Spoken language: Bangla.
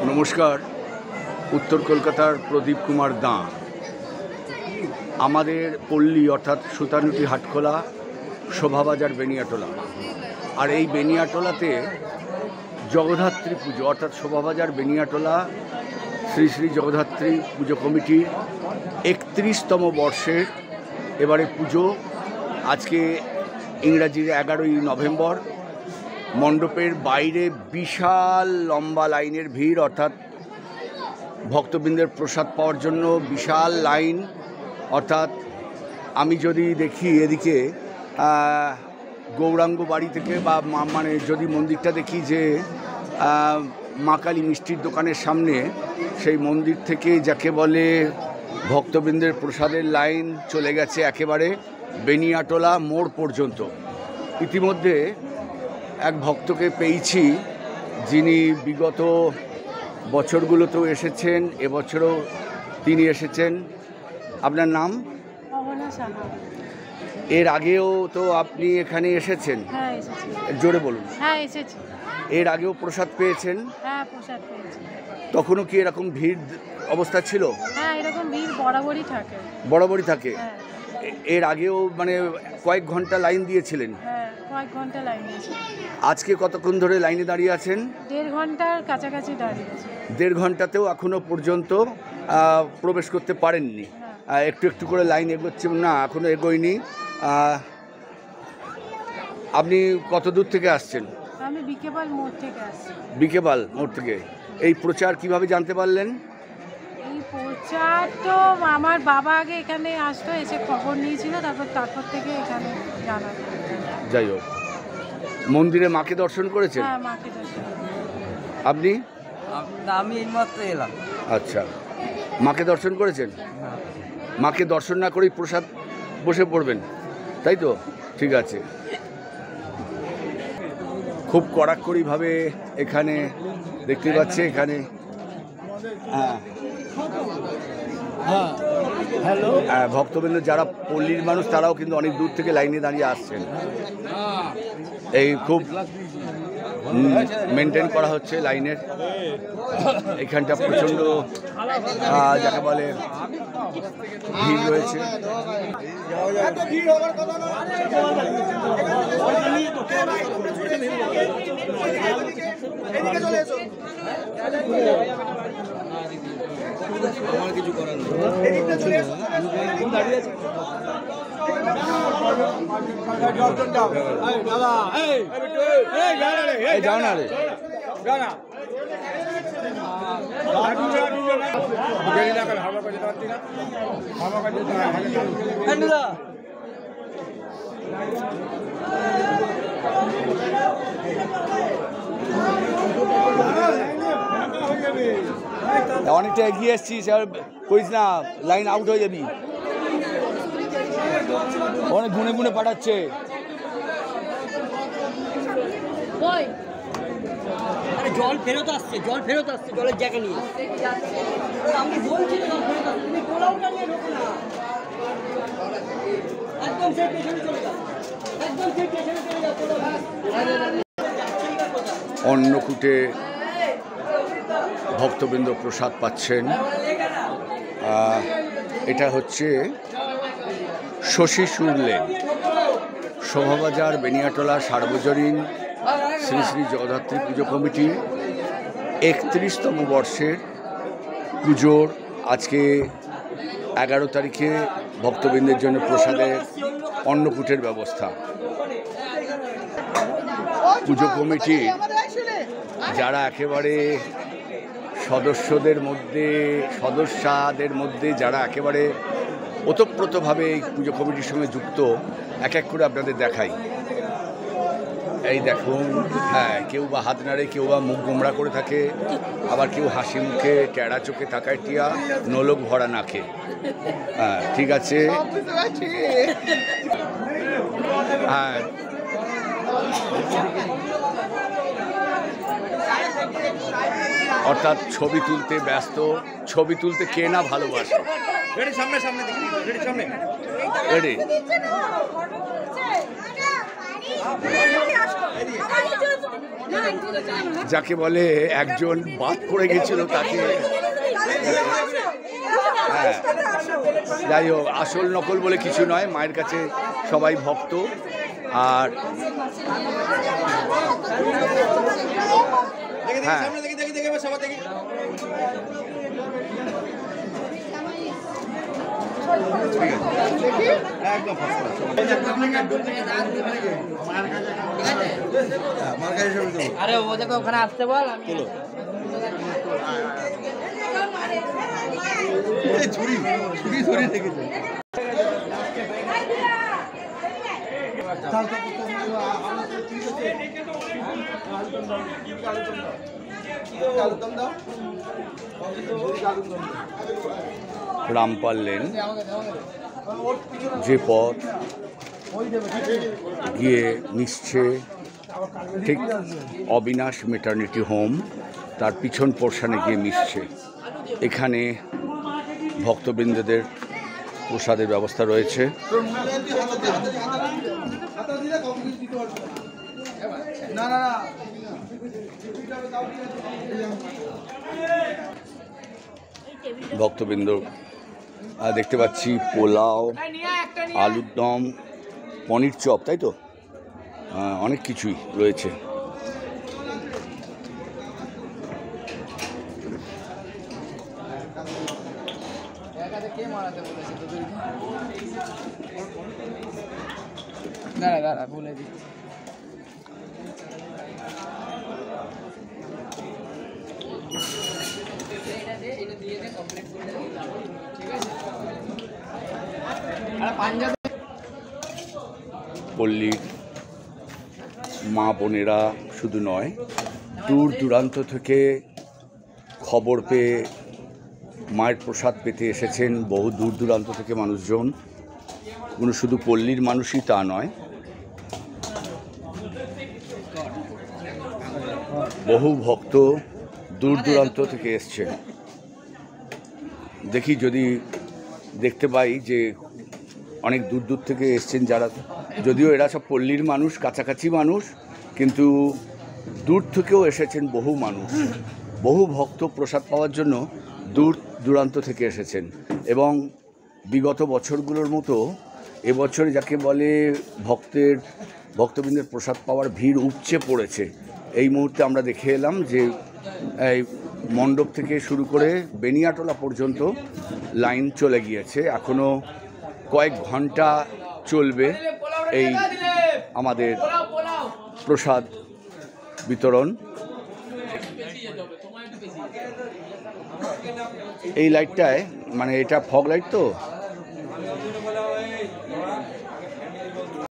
নমস্কার। উত্তর কলকাতার প্রদীপ কুমার দাঁ। আমাদের পল্লী অর্থাৎ সুতানুটি হাটখোলা, শোভাবাজার বেনিয়াটোলা। আর এই বেনিয়াটোলাতে জগদ্ধাত্রী পুজো অর্থাৎ শোভাবাজার বেনিয়াটোলা শ্রী শ্রী জগদ্ধাত্রী পুজো কমিটির ৩১তম বর্ষের এবারে পুজো। আজকে ইংরাজির ১১ই নভেম্বর। মণ্ডপের বাইরে বিশাল লম্বা লাইনের ভিড়, অর্থাৎ ভক্তবৃন্দের প্রসাদ পাওয়ার জন্য বিশাল লাইন। অর্থাৎ আমি যদি দেখি এদিকে গৌরাঙ্গ বাড়ি থেকে বা মানে যদি মন্দিরটা দেখি যে মা কালী মিষ্টির দোকানের সামনে, সেই মন্দির থেকে যাকে বলে ভক্তবৃন্দের প্রসাদের লাইন চলে গেছে একেবারে বেনিয়াটোলা মোড় পর্যন্ত। ইতিমধ্যে এক ভক্তকে পেয়েছি যিনি বিগত বছরগুলোতেও এসেছেন, এবছরও তিনি এসেছেন। আপনার নাম? এর আগেও তো আপনি এখানে এসেছেন? হ্যাঁ, এসেছি। জোরে বলুন। হ্যাঁ, এসেছি। এর আগেও প্রসাদ পেয়েছেন? হ্যাঁ, প্রসাদ পেয়েছি। তখনও কি এরকম ভিড় অবস্থা ছিল? হ্যাঁ, এরকম ভিড় বরাবরই থাকে। বরাবরই থাকে? হ্যাঁ। এর আগেও মানে কয়েক ঘন্টা লাইন দিয়েছিলেন? হ্যাঁ, কয়েক ঘন্টা লাইন দিয়েছি। আজকে কতক্ষণ ধরে লাইনে দাঁড়িয়ে আছেন? ১.৫ ঘন্টার কাছাকাছি দাঁড়িয়ে আছি। ১.৫ ঘন্টাতেও এখনো পর্যন্ত প্রবেশ করতে পারেননি? একটু একটু করে লাইন এগোচ্ছে? না, এখনো এগোয়নি। আপনি কত দূর থেকে আসছেন? আমি বিকেপাল মোড় থেকে আসছি। বিকেপাল মোড় থেকে। এই প্রচার কিভাবে জানতে পারলেন? এই প্রচার তো আমার বাবা আগে এখানে আসতো, এসে খবর নিয়েছিল, তারপর থেকে এখানে জানা। যাই হোক, মন্দিরে মাকে দর্শন করেছেন? হ্যাঁ, মাকে দর্শন। আপনি? আমি এইমাত্র এলাম। আচ্ছা, মাকে দর্শন করেছেন? মাকে দর্শন না করেই প্রসাদ বসে পড়বেন, তাই তো? ঠিক আছে। খুব কড়াকড়িভাবে এখানে দেখতে পাচ্ছি। এখানে ভক্তবৃন্দ যারা পল্লীর মানুষ তারাও কিন্তু অনেক দূর থেকে লাইনে দাঁড়িয়ে আসছেন। এই খুব মেনটেন করা হচ্ছে লাইনের। এখানটা প্রচণ্ড যাকে বলে ভিড় রয়েছে। আমার কিছু করার নেই। যাও না রে, অনেকটা এগিয়ে এসছিস, করিস না, লাইন আউট হয়ে যাবি। অনেক গুনে গুনে পাঠাচ্ছে। জল ফেরত আসছে, জলের জায়গা নিয়ে। আমি বলছি জল ফেরত আসছে, তুমি পোলাওটা নিয়ে ঢোকো না। একদম সেই পেছনে চলে যাও, একদম সেই পেছনে চলে যাও। অন্নকূটে ভক্তবৃন্দ প্রসাদ পাচ্ছেন। এটা হচ্ছে শশী সুরলেন, শোভাবাজার বেনিয়াটোলা সার্বজনীন শ্রী শ্রী জগদ্ধাত্রী পুজো কমিটির ৩১তম বর্ষের পুজোর আজকে ১১ তারিখে ভক্তবৃন্দের জন্য প্রসাদের অন্নকূটের ব্যবস্থা। পুজো কমিটির যারা একেবারে সদস্যদের মধ্যে যারা একেবারে ওতপ্রোতভাবে এই পুজো কমিটির সঙ্গে যুক্ত, এক এক করে আপনাদের দেখাই। এই দেখুন, হ্যাঁ, কেউ বা হাত নাড়ে, কেউ বা মুখ গোমড়া করে থাকে, আবার কেউ হাসি মুখে টেরা চোখে তাকায় টিয়া, নোলক ভরা নাকে। হ্যাঁ, ঠিক আছে। হ্যাঁ, অর্থাৎ ছবি তুলতে ব্যস্ত। ছবি তুলতে কে না ভালোবাসে? রেডি। যাকে বলে একজন বাদ পড়ে গেছিল তাকে, হ্যাঁ যাই হোক, আসল নকল বলে কিছু নয়, মায়ের কাছে সবাই ভক্ত। আর হ্যাঁ আরে ওদেরকে ওখানে আসতে বল। রামপাল লেন যে পথ গিয়ে মিশছে ঠিক অবিনাশ মেটার্নিটি হোম, তার পিছন পোর্শনে গিয়ে মিশছে। এখানে ভক্তবৃন্দদের প্রসাদের ব্যবস্থা রয়েছে। ভক্তবৃন্দ দেখতে পাচ্ছি পোলাও, আলুর দম, পনির চপ, তাই তো অনেক কিছুই রয়েছে। বলে দিই পল্লীর মা বোনেরা শুধু নয়, দূর দূরান্ত থেকে খবর পেয়ে মায়ের প্রসাদ পেতে এসেছেন বহু দূর দূরান্ত থেকে মানুষজন। কোনো শুধু পল্লীর মানুষই তা নয়, বহু ভক্ত দূর দূরান্ত থেকে এসছেন। দেখি যদি দেখতে পাই যে অনেক দূর দূর থেকে এসছেন যারা, যদিও এরা সব পল্লীর মানুষ, কাছাকাছি মানুষ, কিন্তু দূর থেকেও এসেছেন বহু মানুষ। বহু ভক্ত প্রসাদ পাওয়ার জন্য দূর দূরান্ত থেকে এসেছেন। এবং বিগত বছরগুলোর মতো এবছর যাকে বলে ভক্তবৃন্দের প্রসাদ পাওয়ার ভিড় উপচে পড়েছে। এই মুহূর্তে আমরা দেখে এলাম যে এই মণ্ডপ থেকে শুরু করে বেনিয়াটোলা পর্যন্ত লাইন চলে গিয়েছে। এখনও কয়েক ঘন্টা চলবে এই আমাদের প্রসাদ বিতরণ। এই লাইটটায়, মানে এটা ফগ লাইট তো,